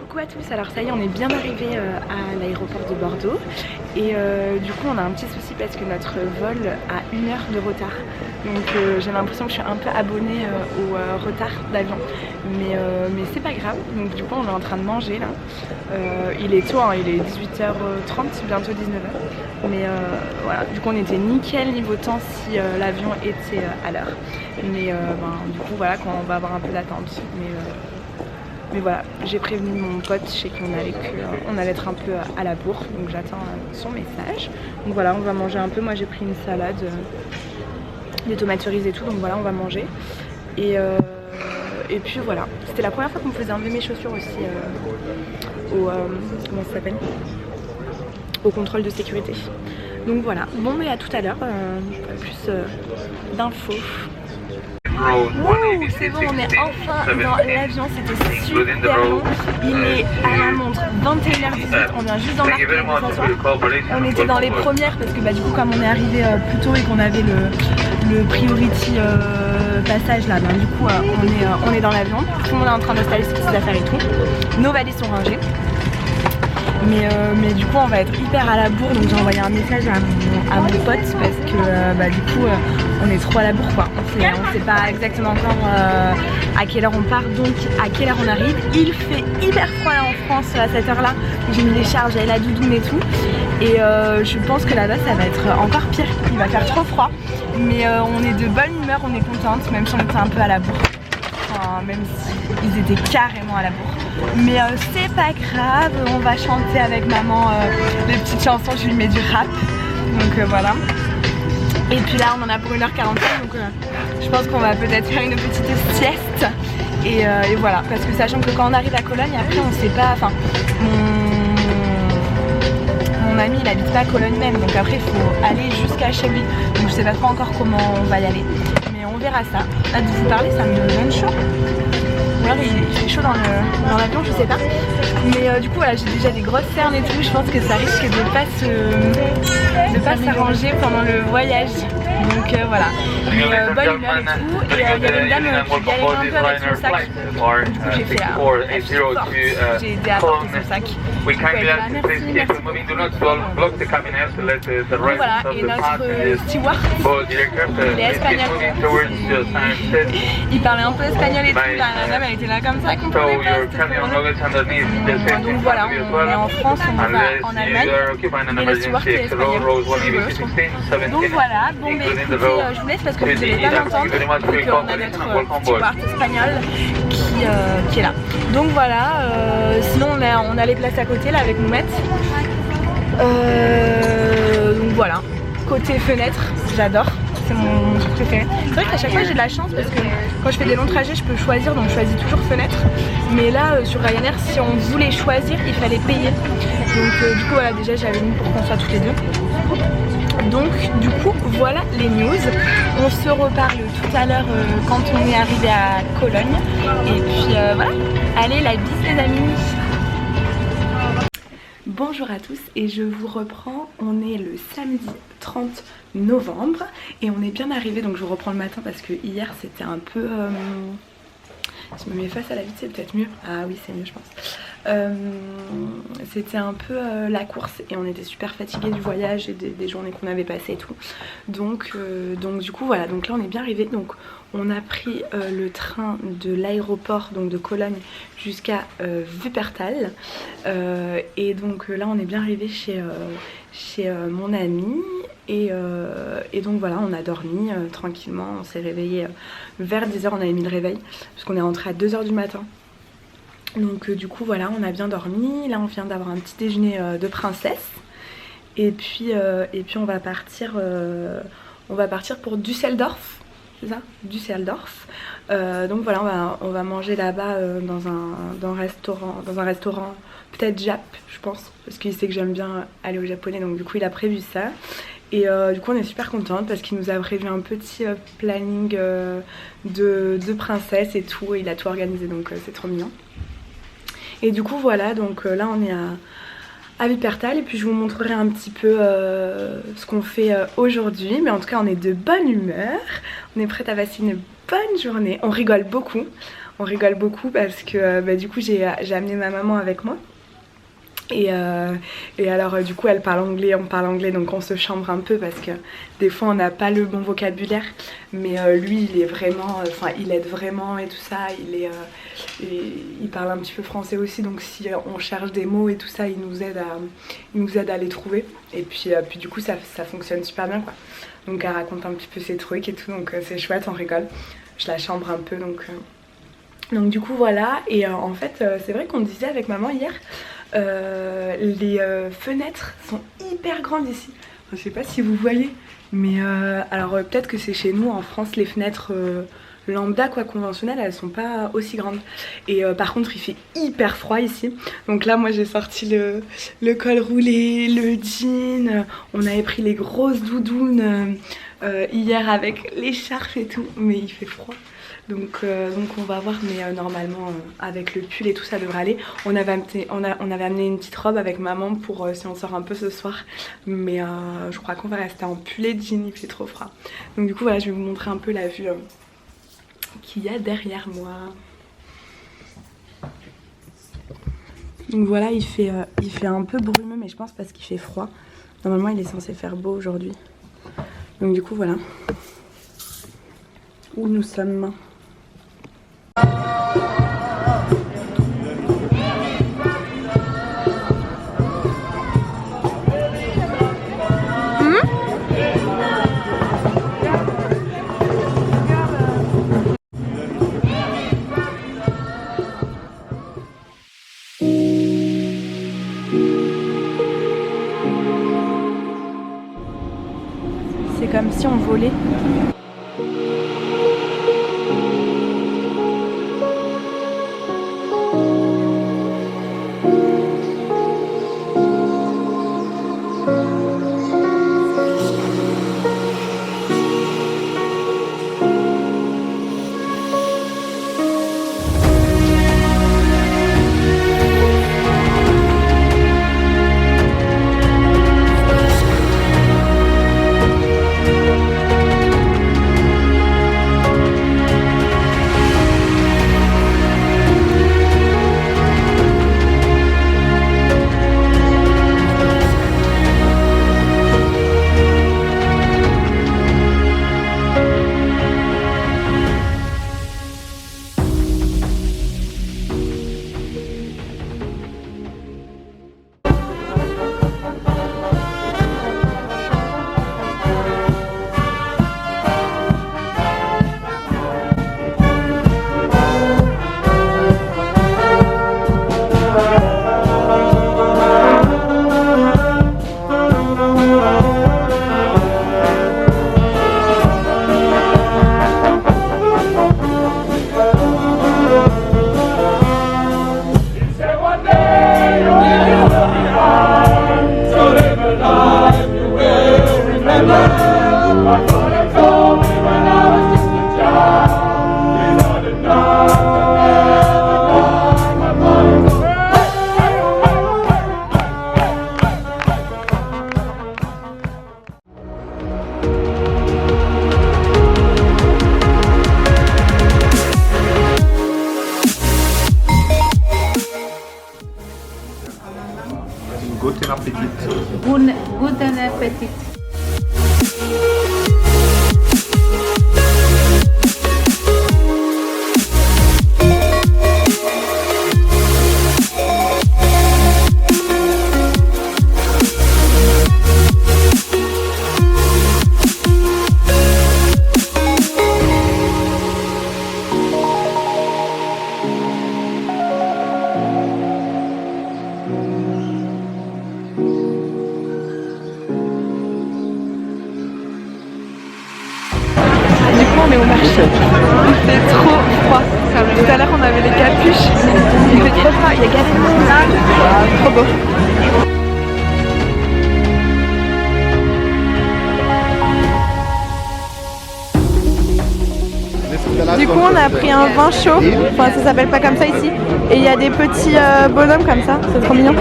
Coucou à tous, alors ça y est on est bien arrivé à l'aéroport de Bordeaux et du coup on a un petit souci parce que notre vol a 1 heure de retard, donc j'ai l'impression que je suis un peu abonnée au retard d'avion, mais c'est pas grave. Donc du coup on est en train de manger là, il est tôt, hein, il est 18h30, bientôt 19h, mais voilà, du coup on était nickel niveau temps si l'avion était à l'heure, mais du coup voilà, quand on va avoir un peu d'attente, mais voilà, j'ai prévenu mon pote, je sais qu'on allait être un peu à la bourre, donc j'attends son message. Donc voilà, on va manger un peu, moi j'ai pris une salade, des tomates cerises et tout, donc voilà, on va manger. Et puis voilà, c'était la première fois qu'on me faisait enlever mes chaussures aussi comment ça s'appelle, au contrôle de sécurité. Donc voilà, bon mais à tout à l'heure, plus d'infos. Wouh, c'est bon, on est enfin dans l'avion, c'était super long. Il est à la montre 21h18, on vient juste d'embarquer de s'asseoir. On était dans les premières parce que du coup comme on est arrivé plus tôt et qu'on avait le priority passage là, du coup on est dans l'avion. Tout le monde est en train d'installer ses petites affaires et tout. Nos valises sont rangées. Mais du coup on va être hyper à la bourre, donc j'ai envoyé un message à mon pote parce que du coup on est trop à la bourre quoi. On sait pas exactement encore à quelle heure on part, donc à quelle heure on arrive. Il fait hyper froid là en France à cette heure là, j'ai mis les charges, j'ai la doudoune et tout, et je pense que là-bas ça va être encore pire, il va faire trop froid, mais on est de bonne humeur, on est contente même si on était un peu à la bourre. Enfin, même s'ils étaient carrément à la bourre. Mais c'est pas grave, on va chanter avec maman les petites chansons, je lui mets du rap. Donc voilà. Et puis là on en a pour 1h45, donc je pense qu'on va peut-être faire une petite sieste. Et voilà, parce que sachant que quand on arrive à Cologne, après on sait pas, enfin mon ami il habite pas à Cologne même, donc après il faut aller jusqu'à chez lui. Donc je sais pas trop encore comment on va y aller. On verra ça. Là de vous parler ça me donne chaud. Ou alors il fait chaud dans l'avion, je sais pas. Mais du coup voilà, j'ai déjà des grosses cernes et tout. Je pense que ça risque de pas s'arranger pendant le voyage. Donc voilà. Mais bonne humeur et tout. Et il y avait une dame qui galérait un peu avec son sac. Du coup j'ai fait j'ai aidé à porter son sac. Donc voilà, et notre steward, il est espagnol. Il parlait un peu espagnol et tout, la dame elle était là comme ça, elle comprenait pas. Donc voilà, on est en France, on va en Allemagne, et le steward est espagnol. Donc voilà, bon mais écoutez, je vous laisse parce que vous n'allez pas m'entendre, vu qu'on a notre steward espagnol qui est là. Donc voilà, sinon on a les places à côté là avec Moumette. Donc voilà, côté fenêtre, j'adore. C'est mon truc préféré. C'est vrai qu'à chaque fois j'ai de la chance parce que quand je fais des longs trajets je peux choisir, donc je choisis toujours fenêtre. Mais là sur Ryanair, si on voulait choisir il fallait payer. Donc du coup voilà, déjà j'avais mis pour qu'on soit toutes les deux. Donc du coup voilà les news. On se reparle tout à l'heure quand on est arrivé à Cologne. Et puis voilà, allez la bise les amis. Bonjour à tous et je vous reprends, on est le samedi 30 novembre et on est bien arrivé, donc je vous reprends le matin parce que hier c'était un peu... Si je me mets face à la vitre c'est peut-être mieux, ah oui c'est mieux je pense. C'était un peu la course et on était super fatigués du voyage et des journées qu'on avait passées et tout. Donc du coup voilà, donc là on est bien arrivé. Donc on a pris le train de l'aéroport donc de Cologne jusqu'à Wuppertal et donc là on est bien arrivé chez mon ami et donc voilà, on a dormi tranquillement, on s'est réveillé vers 10h, on avait mis le réveil parce qu'on est rentré à 2h du matin. Donc du coup voilà, on a bien dormi. Là on vient d'avoir un petit déjeuner de princesse. Et puis on va partir pour Düsseldorf. C'est ça, Düsseldorf. Donc voilà, on va manger là-bas dans un restaurant peut-être Jap je pense. Parce qu'il sait que j'aime bien aller au japonais, donc du coup il a prévu ça. Et du coup on est super contente parce qu'il nous a prévu un petit planning de princesse et tout. Et il a tout organisé, donc c'est trop mignon. Et du coup voilà, donc là on est à Wuppertal et puis je vous montrerai un petit peu ce qu'on fait aujourd'hui. Mais en tout cas on est de bonne humeur, on est prête à passer une bonne journée, on rigole beaucoup. on rigole beaucoup parce que du coup j'ai amené ma maman avec moi. Et alors du coup elle parle anglais, on parle anglais, donc on se chambre un peu parce que des fois on n'a pas le bon vocabulaire, mais lui il est vraiment, enfin il aide vraiment et tout ça, il parle un petit peu français aussi, donc si on cherche des mots et tout ça il nous aide à les trouver, et puis du coup ça fonctionne super bien quoi. Donc elle raconte un petit peu ses trucs et tout, donc c'est chouette, on rigole, je la chambre un peu, donc du coup voilà. Et en fait c'est vrai qu'on disait avec maman hier, les fenêtres sont hyper grandes ici. Enfin, je sais pas si vous voyez, mais alors peut-être que c'est chez nous en France, les fenêtres lambda quoi, conventionnelles, elles sont pas aussi grandes. Et par contre il fait hyper froid ici, donc là moi j'ai sorti le col roulé, le jean, on avait pris les grosses doudounes hier avec l'écharpe et tout, mais il fait froid. Donc on va voir, mais normalement avec le pull et tout ça devrait aller. On avait amené une petite robe avec maman pour si on sort un peu ce soir, mais je crois qu'on va rester en pull et jean, il fait trop froid. Donc du coup voilà, je vais vous montrer un peu la vue qu'il y a derrière moi. Donc voilà, il fait un peu brumeux, mais je pense parce qu'il fait froid. Normalement il est censé faire beau aujourd'hui. Donc du coup voilà où nous sommes. C'est comme si on volait. Guten Appetit. Guten Appetit. On est au marché, il fait trop froid. Tout à l'heure on avait les capuches, il fait trop froid, il y a Gavin, trop beau. Du coup on a pris un vin chaud, enfin ça s'appelle pas comme ça ici, et il y a des petits bonhommes comme ça, c'est trop mignon.